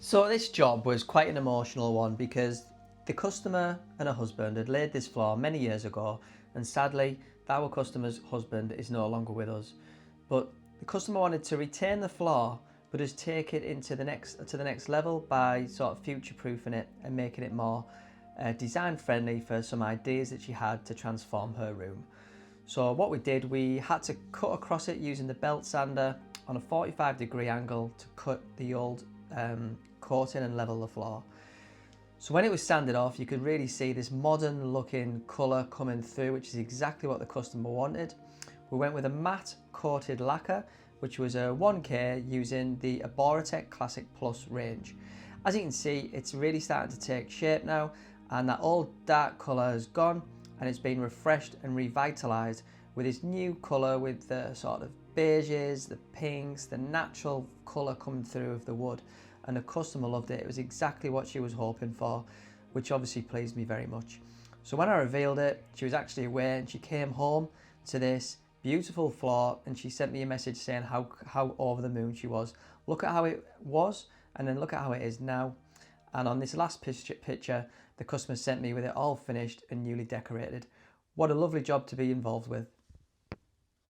So this job was quite an emotional one because the customer and her husband had laid this floor many years ago, and sadly our customer's husband is no longer with us. But the customer wanted to retain the floor but just take it into the next level by sort of future proofing it and making it more design friendly for some ideas that she had to transform her room. So what we did, we had to cut across it using the belt sander on a 45-degree angle to cut the old coating and level the floor. So when it was sanded off, you could really see this modern looking colour coming through, which is exactly what the customer wanted. We went with a matte coated lacquer, which was a 1K using the Arboretech Classic Plus range. As you can see, it's really starting to take shape now, and that old dark colour has gone and it's been refreshed and revitalised with this new colour with the sort of beiges, the pinks, the natural colour coming through of the wood. And the customer loved it. It was exactly what she was hoping for, which obviously pleased me very much. So when I revealed it, she was actually aware and she came home to this beautiful floor and she sent me a message saying how over the moon she was. Look at how it was and then look at how it is now. And on this last picture, the customer sent me with it all finished and newly decorated. What a lovely job to be involved with.